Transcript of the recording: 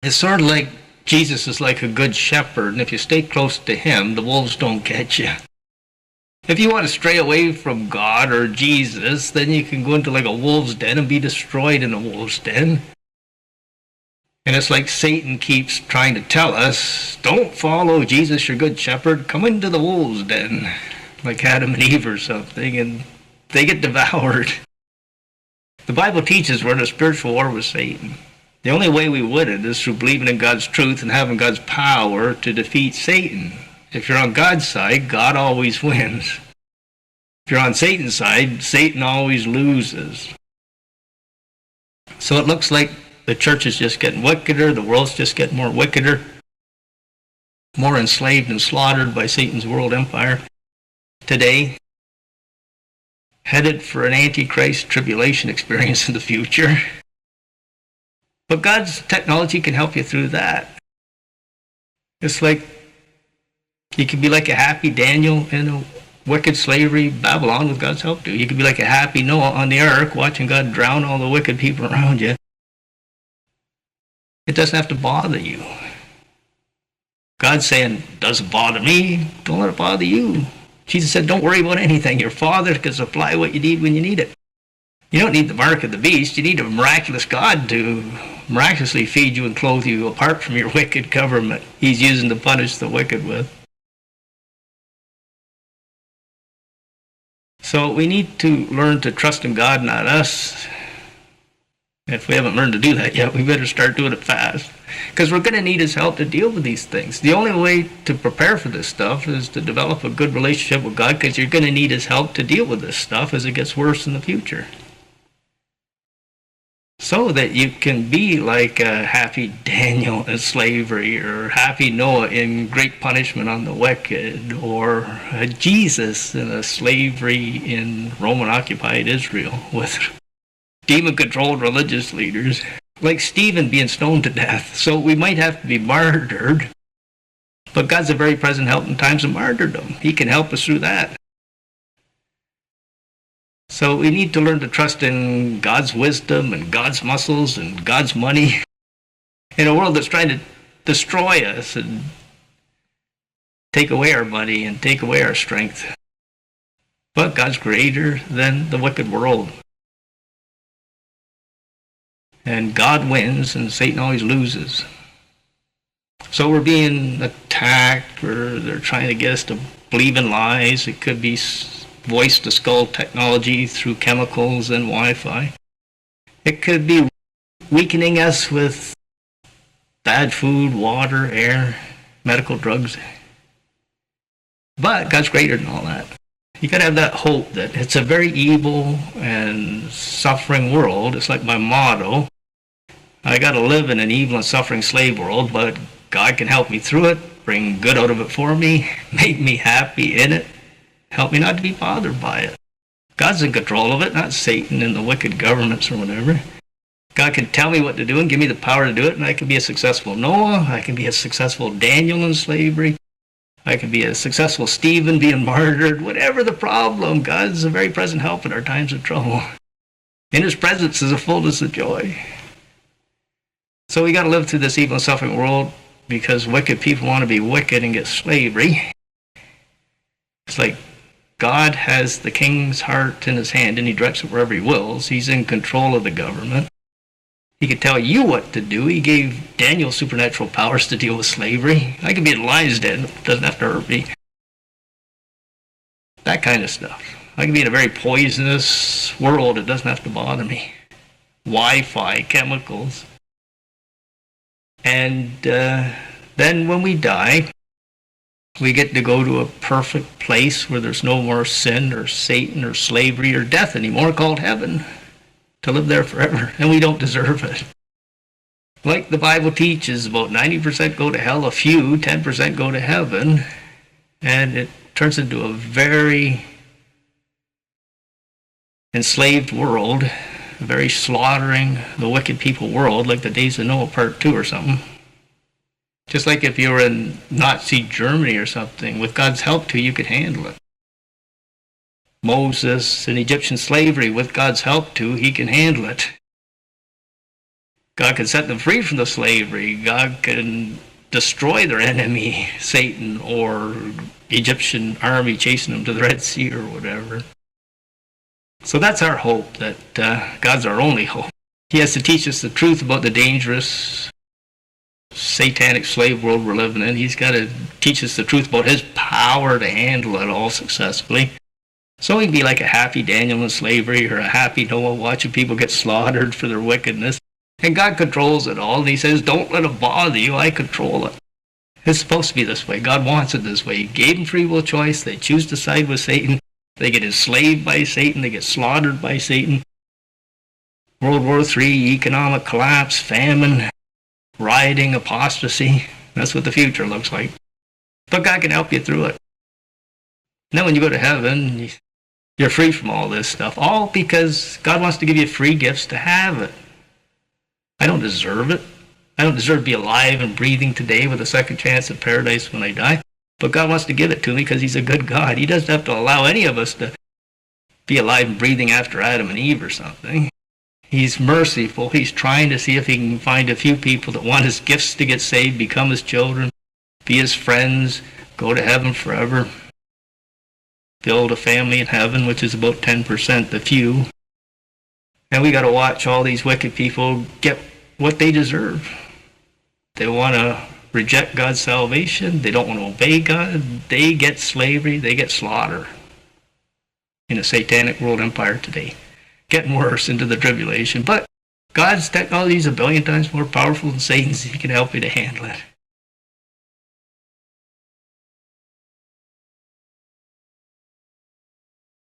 It's sort of like Jesus is like a good shepherd, and if you stay close to him, the wolves don't get you. If you want to stray away from God or Jesus, then you can go into like a wolf's den and be destroyed in a wolf's den. And it's like Satan keeps trying to tell us, don't follow Jesus, your good shepherd, come into the wolf's den, like Adam and Eve or something, and they get devoured. The Bible teaches we're in a spiritual war with Satan. The only way we win it is through believing in God's truth and having God's power to defeat Satan. If you're on God's side, God always wins. If you're on Satan's side, Satan always loses. So it looks like the church is just getting wickeder, the world's just getting more wickeder, more enslaved and slaughtered by Satan's world empire today, headed for an Antichrist tribulation experience in the future. But God's technology can help you through that. It's like you can be like a happy Daniel in a wicked slavery Babylon with God's help too. You can be like a happy Noah on the ark watching God drown all the wicked people around you. It doesn't have to bother you. God's saying, doesn't bother me, don't let it bother you. Jesus said, don't worry about anything. Your Father can supply what you need when you need it. You don't need the mark of the beast. You need a miraculous God to miraculously feed you and clothe you apart from your wicked government he's using to punish the wicked with. So we need to learn to trust in God, not us. If we haven't learned to do that yet, we better start doing it fast. Because we're going to need his help to deal with these things. The only way to prepare for this stuff is to develop a good relationship with God, because you're going to need his help to deal with this stuff as it gets worse in the future. So that you can be like a happy Daniel in slavery, or happy Noah in great punishment on the wicked, or a Jesus in a slavery in Roman-occupied Israel with demon-controlled religious leaders, like Stephen being stoned to death. So we might have to be martyred, but God's a very present help in times of martyrdom. He can help us through that. So we need to learn to trust in God's wisdom and God's muscles and God's money in a world that's trying to destroy us and take away our money and take away our strength. But God's greater than the wicked world. And God wins and Satan always loses. So we're being attacked, or they're trying to get us to believe in lies. It could be voice-to-skull technology through chemicals and Wi-Fi. It could be weakening us with bad food, water, air, medical drugs. But God's greater than all that. You got to have that hope that it's a very evil and suffering world. It's like my motto. I got to live in an evil and suffering slave world, but God can help me through it, bring good out of it for me, make me happy in it, help me not to be bothered by it. God's in control of it, not Satan and the wicked governments or whatever. God can tell me what to do and give me the power to do it, and I can be a successful Noah, I can be a successful Daniel in slavery, I can be a successful Stephen being martyred. Whatever the problem, God's a very present help in our times of trouble. In his presence is a fullness of joy. So we got to live through this evil and suffering world because wicked people want to be wicked and get slavery. It's like God has the king's heart in his hand and he directs it wherever he wills. He's in control of the government. He can tell you what to do. He gave Daniel supernatural powers to deal with slavery. I can be in a lion's den. It doesn't have to hurt me. That kind of stuff. I can be in a very poisonous world. It doesn't have to bother me. Wi-Fi, chemicals. And then when we die, we get to go to a perfect place where there's no more sin or Satan or slavery or death anymore, called heaven, to live there forever, and we don't deserve it. Like the Bible teaches, about 90% go to hell, a few, 10% go to heaven, and it turns into a very enslaved world, a very slaughtering the wicked people world, like the days of Noah Part 2 or something. Just like if you were in Nazi Germany or something, with God's help too, you could handle it. Moses in Egyptian slavery, with God's help too, he can handle it. God can set them free from the slavery. God can destroy their enemy, Satan, or Egyptian army chasing them to the Red Sea or whatever. So that's our hope, that God's our only hope. He has to teach us the truth about the dangerous satanic slave world we're living in. He's got to teach us the truth about his power to handle it all successfully. So we can be like a happy Daniel in slavery or a happy Noah watching people get slaughtered for their wickedness. And God controls it all. And he says, don't let it bother you. I control it. It's supposed to be this way. God wants it this way. He gave them free will choice. They choose to side with Satan. They get enslaved by Satan. They get slaughtered by Satan. World War III, economic collapse, famine, rioting, apostasy. That's what the future looks like. But God can help you through it. Now when you go to heaven, you're free from all this stuff. All because God wants to give you free gifts to have it. I don't deserve it. I don't deserve to be alive and breathing today with a second chance at paradise when I die. But God wants to give it to me because he's a good God. He doesn't have to allow any of us to be alive and breathing after Adam and Eve or something. He's merciful. He's trying to see if he can find a few people that want his gifts to get saved, become his children, be his friends, go to heaven forever, build a family in heaven, which is about 10%, the few. And we got to watch all these wicked people get what they deserve. They want to reject God's salvation. They don't want to obey God. They get slavery. They get slaughter in a satanic world empire today. Getting worse into the tribulation. But God's technology is a billion times more powerful than Satan's. He can help you to handle it.